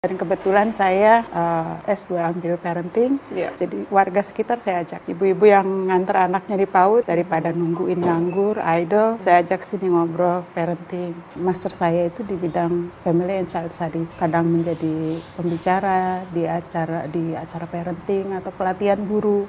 Dan kebetulan saya S2 ambil parenting, jadi warga sekitar saya ajak. Ibu-ibu yang nganter anaknya di PAUD, daripada nungguin nganggur, idle, saya ajak sini ngobrol parenting. Master saya itu di bidang family and child studies. Kadang menjadi pembicara di acara parenting atau pelatihan guru.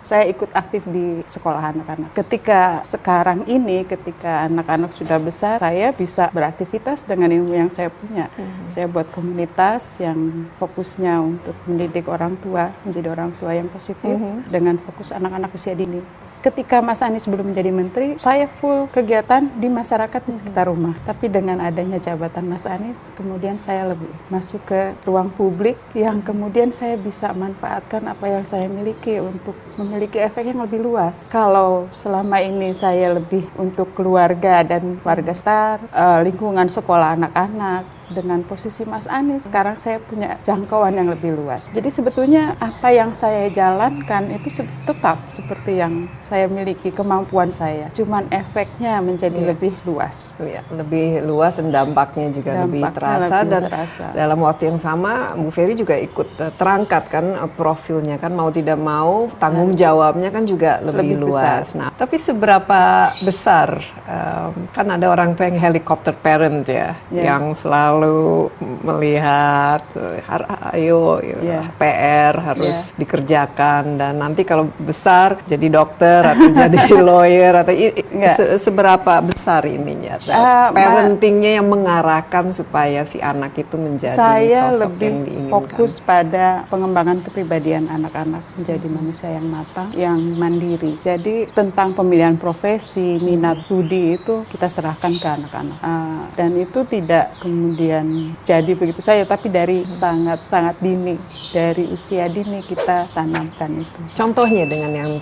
Saya ikut aktif di sekolah anak-anak. Ketika sekarang ini, ketika anak-anak sudah besar, saya bisa beraktivitas dengan ilmu yang saya punya. Saya buat komunitas yang fokusnya untuk mendidik orang tua, menjadi orang tua yang positif dengan fokus anak-anak usia dini. Ketika Mas Anies belum menjadi menteri, saya full kegiatan di masyarakat di sekitar rumah. Tapi dengan adanya jabatan Mas Anies, kemudian saya lebih masuk ke ruang publik yang kemudian saya bisa manfaatkan apa yang saya miliki untuk memiliki efek yang lebih luas. Kalau selama ini saya lebih untuk keluarga dan warga sekitar, lingkungan sekolah anak-anak, dengan posisi Mas Anies, sekarang saya punya jangkauan yang lebih luas. Jadi sebetulnya apa yang saya jalankan itu tetap seperti yang saya miliki, kemampuan saya. Cuman efeknya menjadi lebih luas. Lebih luas dan dampaknya juga lebih terasa. Dalam waktu yang sama, Bu Ferry juga ikut terangkat kan profilnya kan, mau tidak mau tanggung jawabnya kan juga lebih luas. Nah, tapi seberapa besar, kan ada orang yang helicopter parent yang selalu melihat PR harus dikerjakan, dan nanti kalau besar jadi dokter atau jadi lawyer atau seberapa besar ininya parentingnya yang mengarahkan supaya si anak itu menjadi sosok yang diinginkan. Saya lebih fokus pada pengembangan kepribadian anak-anak menjadi manusia yang matang, yang mandiri. Jadi tentang pemilihan profesi, minat studi itu kita serahkan ke anak-anak, dan itu tidak kemudian jadi begitu saja, tapi dari sangat-sangat dini, dari usia dini kita tanamkan itu. Contohnya dengan yang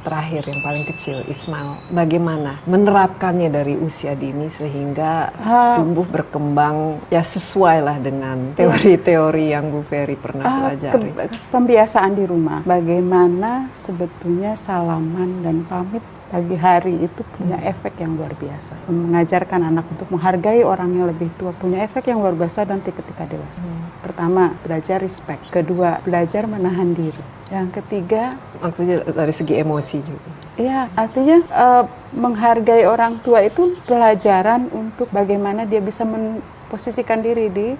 terakhir, yang paling kecil, Ismail, bagaimana menerapkannya dari usia dini sehingga tumbuh berkembang ya sesuai lah dengan teori-teori yang Bu Ferry pernah pelajari. Pembiasaan di rumah, bagaimana sebetulnya salaman dan pamit pagi hari itu punya efek yang luar biasa. Mengajarkan anak untuk menghargai orang yang lebih tua punya efek yang luar biasa nanti ketika dewasa. Pertama, belajar respect. Kedua, belajar menahan diri. Yang ketiga, maksudnya dari segi emosi juga. Iya, artinya menghargai orang tua itu pelajaran untuk bagaimana dia bisa posisikan diri di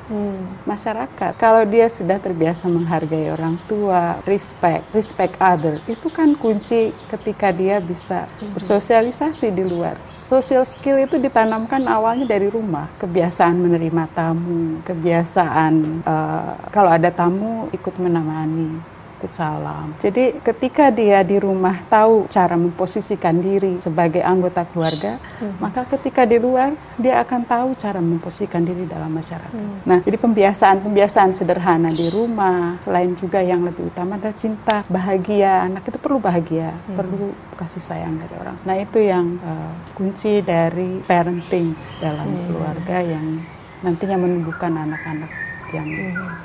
masyarakat. Kalau dia sudah terbiasa menghargai orang tua, respect other, itu kan kunci ketika dia bisa bersosialisasi di luar. Social skill itu ditanamkan awalnya dari rumah. Kebiasaan menerima tamu, kebiasaan kalau ada tamu ikut menemani, ikut salam. Jadi ketika dia di rumah tahu cara memposisikan diri sebagai anggota keluarga, maka ketika di luar dia akan tahu cara memposisikan diri dalam masyarakat. Nah, jadi pembiasaan sederhana di rumah, selain juga yang lebih utama adalah cinta, bahagia. Anak itu perlu bahagia, perlu kasih sayang dari orang. Nah, itu yang kunci dari parenting dalam keluarga yang nantinya menumbuhkan anak-anak.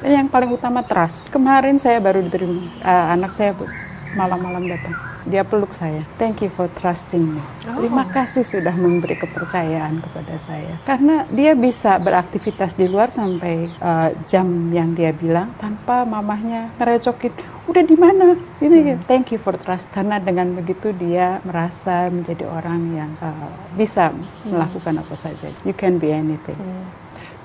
Yang paling utama trust. Kemarin saya baru diterima, anak saya malam-malam datang, dia peluk saya, thank you for trusting me. Terima kasih sudah memberi kepercayaan kepada saya, karena dia bisa beraktivitas di luar sampai jam yang dia bilang tanpa mamahnya ngerecokin, udah di mana ini. Thank you for trust, karena dengan begitu dia merasa menjadi orang yang bisa melakukan apa saja. You can be anything.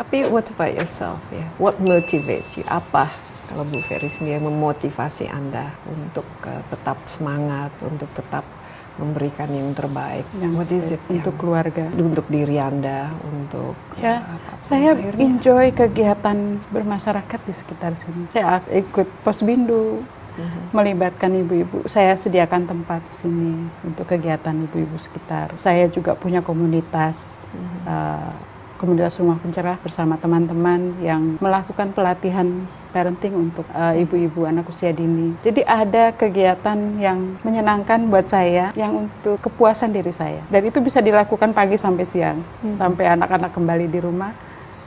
Tapi what about yourself ya? What motivates you? Apa kalau Bu Ferry sendiri memotivasi Anda untuk tetap semangat, untuk tetap memberikan yang terbaik? What is it untuk keluarga? Untuk diri Anda, untuk saya enjoy kegiatan bermasyarakat di sekitar sini. Saya ikut Posbindu, melibatkan ibu-ibu. Saya sediakan tempat di sini untuk kegiatan ibu-ibu sekitar. Saya juga punya komunitas. Komunitas Rumah Pencerah bersama teman-teman yang melakukan pelatihan parenting untuk ibu-ibu anak usia dini. Jadi ada kegiatan yang menyenangkan buat saya, yang untuk kepuasan diri saya. Dan itu bisa dilakukan pagi sampai siang, sampai anak-anak kembali di rumah.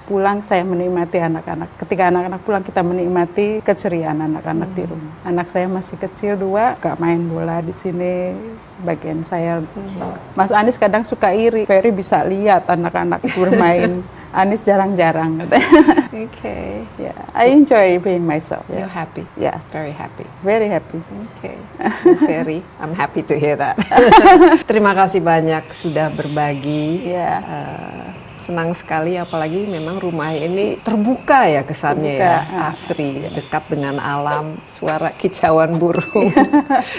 Pulang saya menikmati anak-anak. Ketika anak-anak pulang kita menikmati keceriaan anak-anak di rumah. Anak saya masih kecil 2, gak main bola di sini. Bagian saya, Mas Anies kadang suka iri. Ferry bisa lihat anak-anak bermain Anis jarang-jarang. Okay. Yeah, I enjoy being myself. You're happy. Yeah, Very happy. very happy. Okay. Very. I'm happy to hear that. Terima kasih banyak sudah berbagi. Yeah. Senang sekali, apalagi memang rumah ini terbuka ya kesannya, ya asri, dekat dengan alam, suara kicauan burung.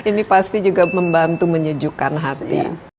Ini pasti juga membantu menyejukkan hati.